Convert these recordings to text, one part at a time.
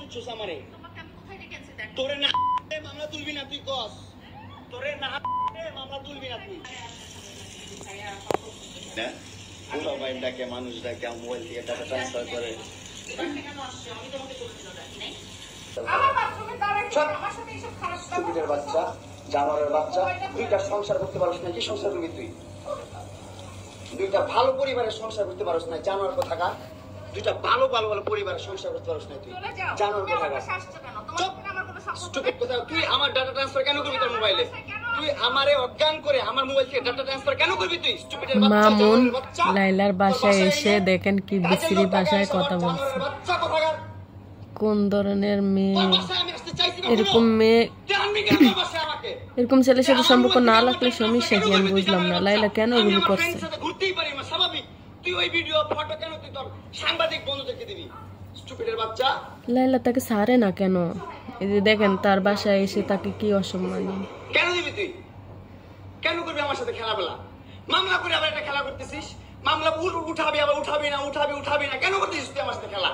করছস আমারে? তোমাকে আমি কোথায় ডেকে আনছি দেখ। তোরে না মামলা তুলবি না তুই কস। তোরে না মামলা তুলবি না তুই। না পুরো ভাই ডাকে মানুষ ডাকে মোবাইল থেকে টাকা ট্রান্সফার করে। বাচ্চা জানোয়ারের বাচ্চা, দুইটা সংসার করতে পারছ না। কি সংসার করবি তুই? দুইটা ভালো পরিবারের সংসার করতে পারছ না। জানোয়ার কোথাকার, দুইটা ভালো ভালো ভালো পরিবারের সংসার করতে পারছ না তুই। জানোয়ার কোথাকার। তুই আমার ডাটা ট্রান্সফার কেন করবি তোর মোবাইলে? তুই আমারে অজ্ঞান করে আমার মোবাইল থেকে ডাটা ট্রান্সফার কেন করবি তুই? স্টুপিডের বাচ্চা। মামুন লাইলার বাসায় এসে দেখেন কি বিশ্রী ভাষায় কথা বলছে। কোন ধরনের মেয়ে? এরকম মেয়ে, এরকম ছেলের সাথে সম্পর্ক না লাগলে সমস্যা কি? আমি বুঝলাম না লাইলা কেন এগুলো করছে। লাইলা তাকে ছাড়ে না কেন? এই যে দেখেন তার বাসায় এসে তাকে কি অসম্মানী। কেন দিবি তুই? কেন করবি আমার সাথে খেলাবেলা? মামলা করে আবার একটা খেলা করতেছিস। মামলা উঠাবি আবার উঠাবি না কেন করতেছিস তুই আমার সাথে খেলা?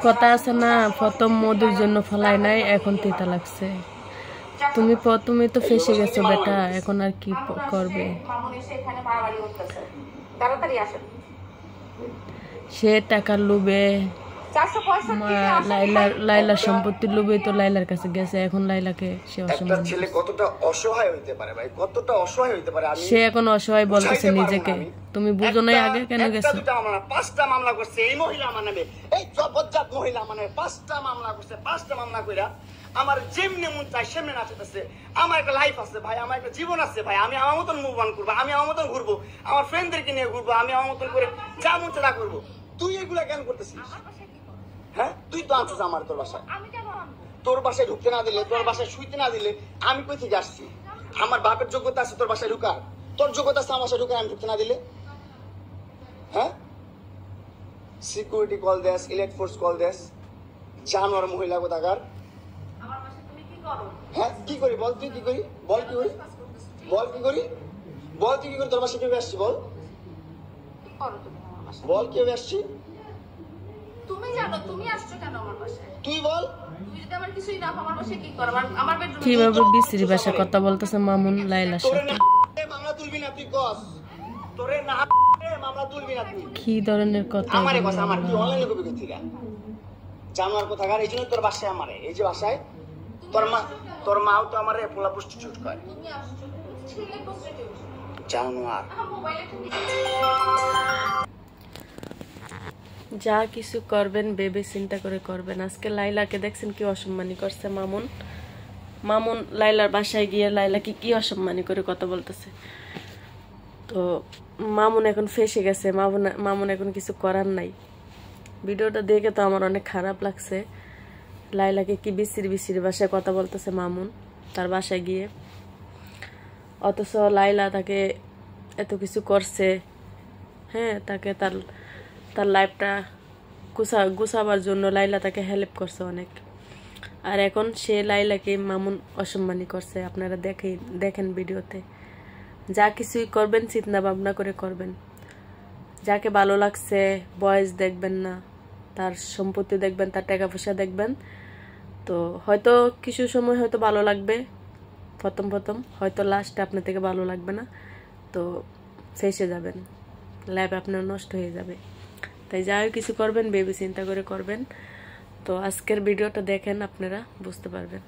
কথা আছে না, প্রথম মধুর জন্য ফলাই নাই, এখন তিতা লাগছে। তুমি প্রথমে তো ফেসে গেছো বেটা, এখন আর কি করবে? সে টাকার লোভে, লাইলার সম্পত্তির লোভে তো লাইলার কাছে গেছে। এখন লাইলাকে সে অসহায়। ছেলে কতটা অসহায় হইতে পারে ভাই, কতটা অসহায় হইতে পারে। সে এখন অসহায় বলতেছে নিজেকে। তুমি বুঝো না আগে কেন গেছো? পাঁচটা মামলা করছে এই মহিলা আমার নামে, এই জবরদস্ত মহিলা আমার নামে পাঁচটা মামলা করছে। পাঁচটা মামলা কইরা আমার যেমনি মন চাই সেমনি নাচতেছে। আমার একটা লাইফ আছে ভাই, আমার একটা জীবন আছে ভাই। আমি আমার মতন মুভ অন করবো, আমি আমার মতন ঘুরবো, আমার ফ্রেন্ডদেরকে নিয়ে ঘুরবো, আমি আমার মতন করে যা মন তা করবো। তুই এগুলা কেন করতেছিস? হ্যাঁ তুই তো আনছিস আমার তোর বাসায়। তোর বাসায় ঢুকতে না দিলে, তোর বাসায় শুইতে না দিলে আমি কই থেকে আসছি? আমার বাপের যোগ্যতা আছে তোর বাসায় ঢুকার? তোর যোগ্যতা আছে আমার বাসায় ঢুকার আমি ঢুকতে না দিলে? হ্যাঁ সিকিউরিটি কল দেস, ইলেক্ট ফোর্স কল দেস, জানোয়ার মহিলা কোথাকার। হ্যাঁ কি করি বল? তুই কি করি বল? কি করি বল? কি করি বল? তুই কি করি? তোর বাসায় কেউ আসছি বল? বল কেউ আসছি? তুমি জানো তুমি আসছো কেন আমার বাসায়? তুই বল। তুমি যদি আমার কিছুই না আমার বাসায় কি করব? আমার বেডরুমে কিভাবে বিশ্রী ভাষায় কথা বলতেছে মামুন লাইলার সাথে। মামলা তুলবি না তুই কস। তোরে না মামলা তুলবি না তুই। কি ধরনের কথা? আমারে কস, আমার তুই অনলাইনে কবি কই থেকে? জানোয়ার কোথাকার। এই জন্য তোর বাসায় আমারে, এই যে বাসায় তোর মাও তো আমারে পোলা প্রস্টিটিউট করে। তুমি আসছো ছেলে প্রস্টিটিউট জানোয়ার। যা কিছু করবেন ভেবে চিন্তা করে করবেন। আজকে লাইলাকে দেখছেন কি অসম্মানী করছে মামুন লাইলার বাসায় গিয়ে লাইলাকে কি অসম্মানী করে কথা বলতেছে। তো মামুন এখন ফেসে গেছে। মামুন এখন কিছু করার নাই। ভিডিওটা দেখে তো আমার অনেক খারাপ লাগছে। লাইলাকে কি বিশ্রী ভাষায় কথা বলতেছে মামুন তার বাসায় গিয়ে, অথচ লাইলা তাকে এত কিছু করছে। হ্যাঁ তাকে তার লাইফটা গুছাবার জন্য লাইলা তাকে হেল্প করছে অনেক। আর এখন সে লাইলাকে মামুন অসম্মানী করছে। আপনারা দেখেন ভিডিওতে। যা কিছুই করবেন চিন্তা ভাবনা করে করবেন। যাকে ভালো লাগছে বয়স দেখবেন না, তার সম্পত্তি দেখবেন, তার টাকা পয়সা দেখবেন। তো হয়তো কিছু সময় হয়তো ভালো লাগবে, প্রথম হয়তো লাস্টে আপনার থেকে ভালো লাগবে না, তো ফেসে যাবেন, লাইফ আপনার নষ্ট হয়ে যাবে। তাই যাই কিছু করবেন ভেবে চিন্তা করে করবেন। তো আজকের ভিডিওটা দেখেন, আপনারা বুঝতে পারবেন।